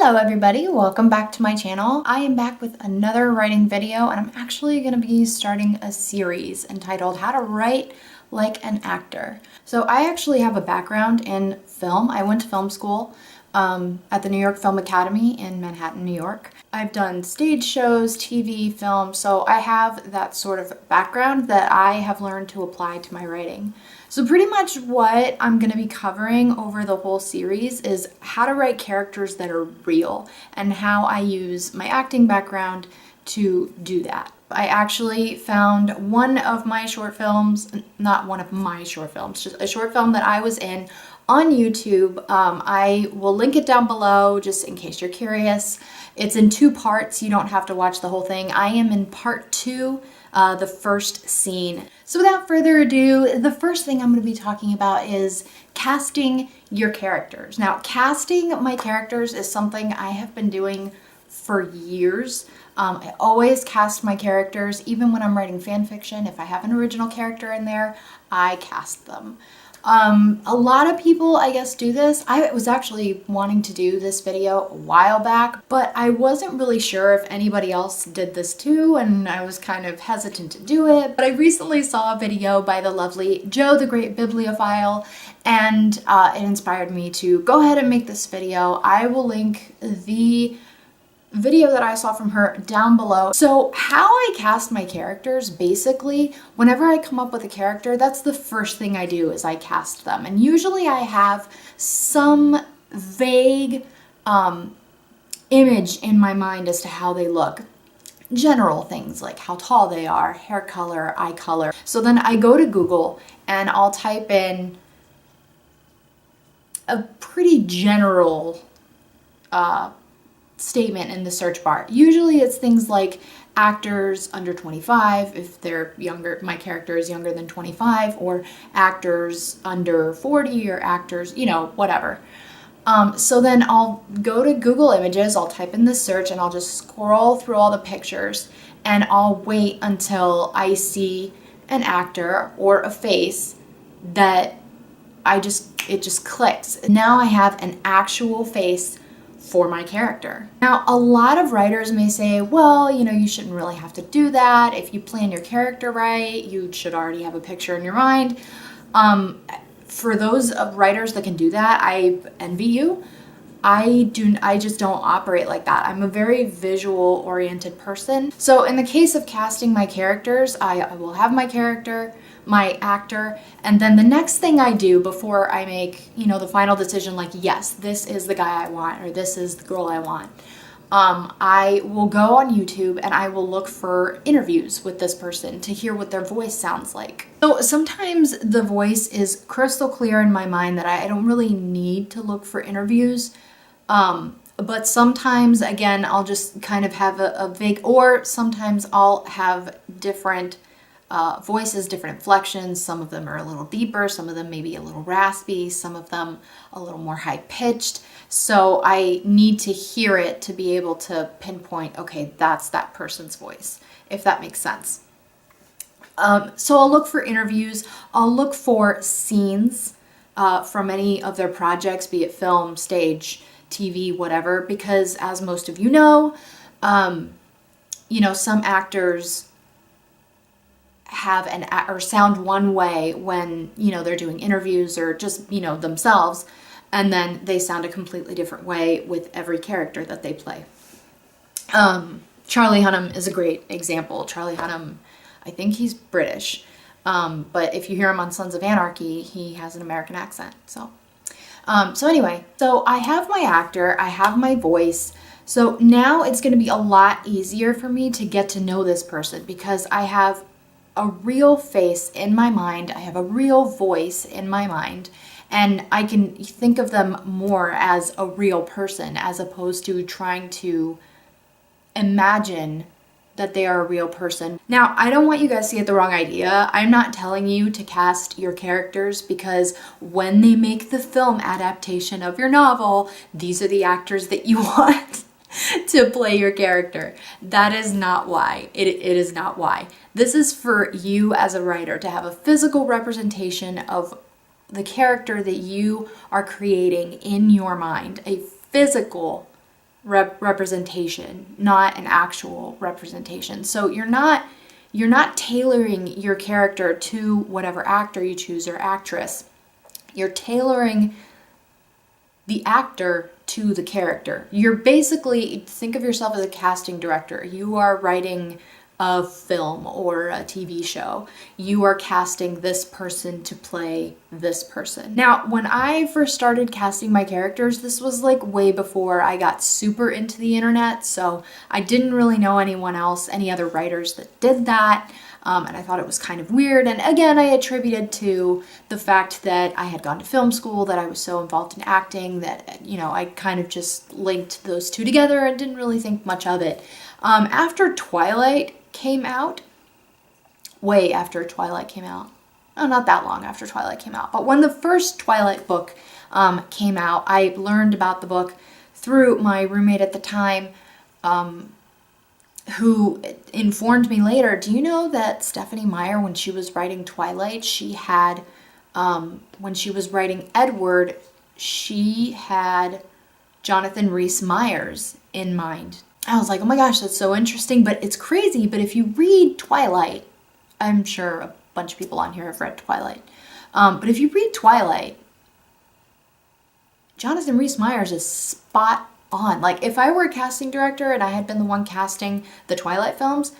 Hello everybody, welcome back to my channel. I am back with another writing video and I'm actually going to be starting a series entitled How to Write Like an Actor. So I actually have a background in film. I went to film school at the New York Film Academy in Manhattan, New York. I've done stage shows, TV, film, so I have that sort of background that I have learned to apply to my writing. So pretty much what I'm going to be covering over the whole series is how to write characters that are real and how I use my acting background to do that. I actually found one of my short films, not one of my short films, just a short film that I was in on YouTube. I will link it down below just in case you're curious. It's in 2 parts. You don't have to watch the whole thing. I am in part 2, the first scene. So without further ado, the first thing I'm going to be talking about is casting your characters. Now, casting my characters is something I have been doing for years. I always cast my characters, even when I'm writing fan fiction. If I have an original character in there, I cast them. A lot of people, I guess, do this. I was actually wanting to do this video a while back, but I wasn't really sure if anybody else did this too, and I was kind of hesitant to do it. But I recently saw a video by the lovely Jo, the Great Bibliophile, and it inspired me to go ahead and make this video. I will link the video that I saw from her down below. So how I cast my characters, basically, whenever I come up with a character, that's the first thing I do is I cast them. And usually I have some vague image in my mind as to how they look. General things like how tall they are, hair color, eye color. So then I go to Google and I'll type in a pretty general statement in the search bar. Usually it's things like actors under 25 if they're younger, my character is younger than 25, or actors under 40, or actors, you know, whatever. So then I'll go to Google Images, I'll type in this search, and I'll just scroll through all the pictures, and I'll wait until I see an actor or a face that it just clicks. Now I have an actual face for my character. Now, a lot of writers may say, well, you know, you shouldn't really have to do that. If you plan your character right, you should already have a picture in your mind. For those writers that can do that, I envy you. I just don't operate like that. I'm a very visual oriented person. So in the case of casting my characters, I will have my character, my actor, and then the next thing I do before I make, you know, the final decision, like, yes, this is the guy I want, or this is the girl I want, I will go on YouTube and I will look for interviews with this person to hear what their voice sounds like. So sometimes the voice is crystal clear in my mind that I don't really need to look for interviews. But sometimes, again, I'll just kind of have a vague, or sometimes I'll have different voices, different inflections. Some of them are a little deeper, some of them maybe a little raspy, some of them a little more high-pitched. So I need to hear it to be able to pinpoint, okay, that's that person's voice, if that makes sense. So I'll look for interviews, I'll look for scenes from any of their projects, be it film, stage, TV, whatever, because as most of you know, some actors have or sound one way when, you know, they're doing interviews or just, you know, themselves, and then they sound a completely different way with every character that they play. Charlie Hunnam is a great example. Charlie Hunnam, I think he's British, but if you hear him on Sons of Anarchy, he has an American accent. So anyway, so I have my actor, I have my voice. So now it's going to be a lot easier for me to get to know this person because I have a real face in my mind, I have a real voice in my mind, and I can think of them more as a real person as opposed to trying to imagine that they are a real person. Now, I don't want you guys to get the wrong idea. I'm not telling you to cast your characters because when they make the film adaptation of your novel, these are the actors that you want to play your character. That is not why. It is not why. This is for you as a writer to have a physical representation of the character that you are creating in your mind, a physical representation, not an actual representation. So you're not tailoring your character to whatever actor you choose or actress. You're tailoring the actor to the character. You're basically, think of yourself as a casting director. You are writing a film or a TV show. You are casting this person to play this person. Now, when I first started casting my characters, this was like way before I got super into the internet, so I didn't really know anyone else, any other writers that did that. And I thought it was kind of weird. And again, I attributed to the fact that I had gone to film school, that I was so involved in acting that, you know, I kind of just linked those two together and didn't really think much of it. After Twilight came out, way after Twilight came out, oh, not that long after Twilight came out, but when the first Twilight book came out, I learned about the book through my roommate at the time, who informed me later, do you know that Stephenie Meyer, when she was writing Twilight, she had, when she was writing Edward, she had Jonathan Rhys Meyers in mind. I was like, oh my gosh, that's so interesting, but it's crazy. But if you read Twilight, I'm sure a bunch of people on here have read Twilight, but if you read Twilight, Jonathan Rhys Meyers is spot on. Like, if I were a casting director and I had been the one casting the Twilight films,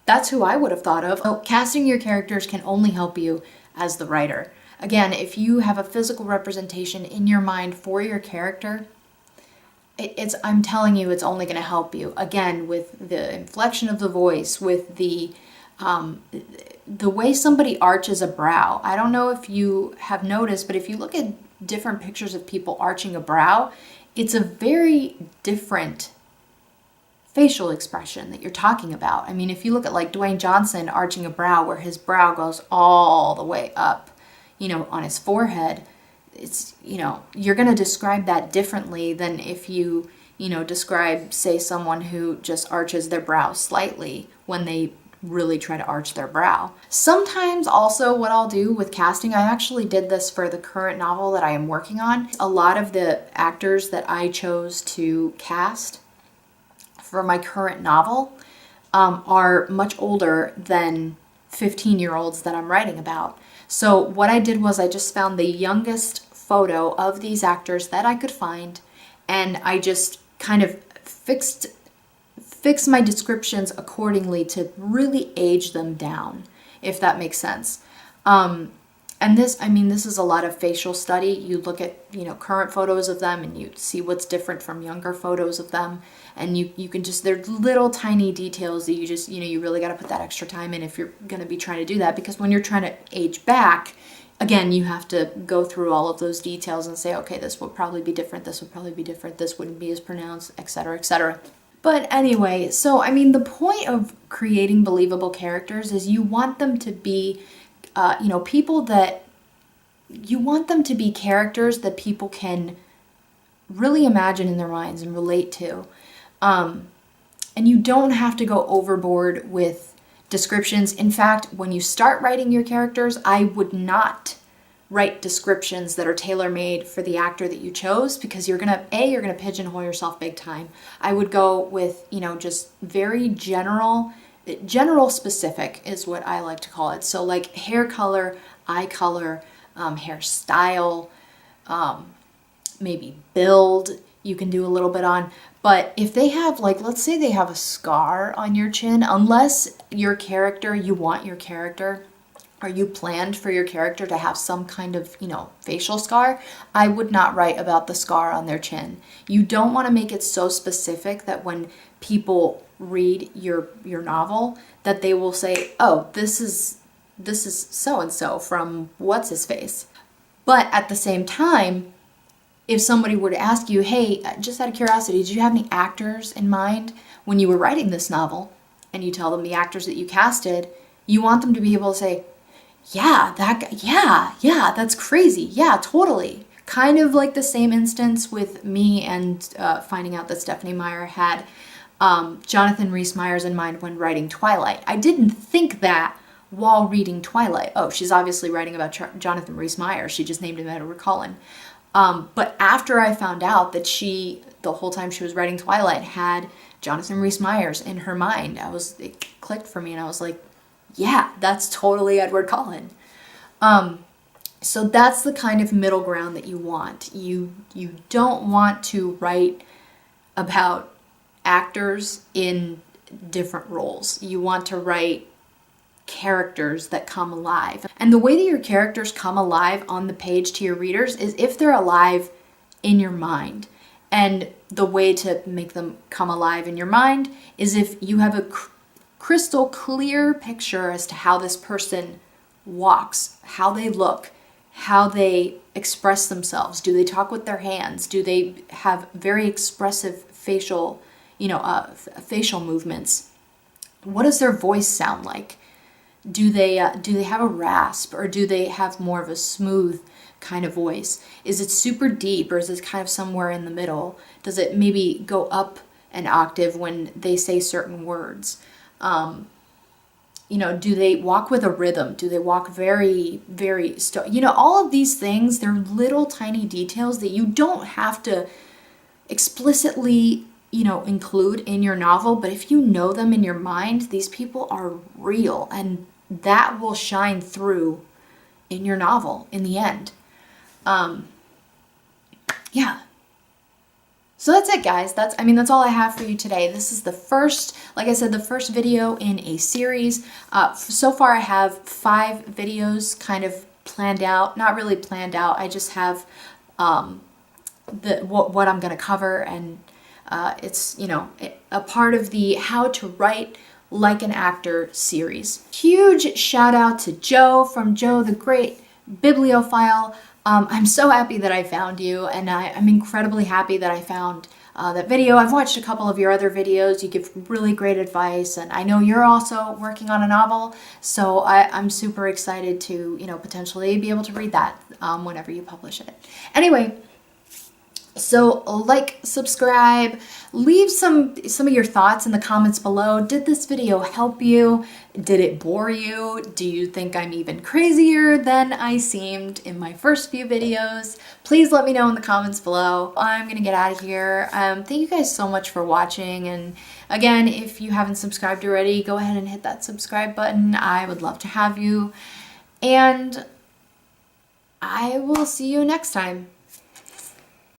that's who I would have thought of. So casting your characters can only help you as the writer. Again, if you have a physical representation in your mind for your character, I'm telling you, it's only going to help you. Again, with the inflection of the voice, with the way somebody arches a brow. I don't know if you have noticed, but if you look at different pictures of people arching a brow, it's a very different facial expression that you're talking about. I mean, if you look at like Dwayne Johnson arching a brow where his brow goes all the way up, you know, on his forehead, it's, you know, you're going to describe that differently than if you know, describe, say, someone who just arches their brow slightly when they really try to arch their brow. Sometimes also what I'll do with casting, I actually did this for the current novel that I am working on. A lot of the actors that I chose to cast for my current novel are much older than 15-year-olds that I'm writing about. So what I did was I just found the youngest photo of these actors that I could find, and I just kind of fixed my descriptions accordingly to really age them down, if that makes sense. And this, I mean, this is a lot of facial study. You look at, you know, current photos of them and you see what's different from younger photos of them. And you can just, they're little tiny details that you just, you know, you really got to put that extra time in if you're going to be trying to do that. Because when you're trying to age back, again, you have to go through all of those details and say, okay, this would probably be different, this would probably be different, this wouldn't be as pronounced, etc., etc. But anyway, so I mean, the point of creating believable characters is you want them to be, you know, people that, you want them to be characters that people can really imagine in their minds and relate to. And you don't have to go overboard with descriptions. In fact, when you start writing your characters, I would not write descriptions that are tailor-made for the actor that you chose, because you're gonna pigeonhole yourself big time. I would go with, you know, just very general specific is what I like to call it. So like hair color, eye color, hairstyle, maybe build, you can do a little bit on. But if they have, like, let's say they have a scar on your chin, unless your character, you want your character, or you planned for your character to have some kind of, you know, facial scar, I would not write about the scar on their chin. You don't want to make it so specific that when people read your novel, that they will say, oh, this is so-and-so from what's his face. But at the same time, if somebody were to ask you, hey, just out of curiosity, did you have any actors in mind when you were writing this novel? And you tell them the actors that you casted, you want them to be able to say, yeah, that guy, yeah, that's crazy. Yeah, totally. Kind of like the same instance with me and finding out that Stephenie Meyer had Jonathan Rhys Meyers in mind when writing Twilight. I didn't think that while reading Twilight. Oh, she's obviously writing about Jonathan Rhys Meyers. She just named him Edward Cullen. But after I found out that she the whole time she was writing Twilight, had Jonathan Rhys-Meyers in her mind. It clicked for me, and I was like, yeah, that's totally Edward Cullen. So that's the kind of middle ground that you want. You don't want to write about actors in different roles. You want to write characters that come alive. And the way that your characters come alive on the page to your readers is if they're alive in your mind. And the way to make them come alive in your mind is if you have a crystal clear picture as to how this person walks, how they look, how they express themselves. Do they talk with their hands? Do they have very expressive facial movements? What does their voice sound like? Do they have a rasp, or do they have more of a smooth kind of voice? Is it super deep, or is it kind of somewhere in the middle? Does it maybe go up an octave when they say certain words? Do they walk with a rhythm? Do they walk very, very all of these things, they're little tiny details that you don't have to explicitly include in your novel, but if you know them in your mind, these people are real, and that will shine through in your novel in the end. Yeah. So that's it, guys. That's all I have for you today. This is the first video in a series. So far I have 5 videos kind of planned out. Not really planned out. I just have what I'm going to cover, and it's a part of the How to Write Like an Actor series. Huge shout out to Joe from Joe the Great Bibliophile. I'm so happy that I found you, and I'm incredibly happy that I found that video. I've watched a couple of your other videos. You give really great advice, and I know you're also working on a novel, so I'm super excited to potentially be able to read that whenever you publish it. Anyway, so like, subscribe, leave some of your thoughts in the comments below. Did this video help you? Did it bore you? Do you think I'm even crazier than I seemed in my first few videos? Please let me know in the comments below. I'm gonna get out of here. Thank you guys so much for watching, and again, if you haven't subscribed already, go ahead and hit that subscribe button. I would love to have you, and I will see you next time.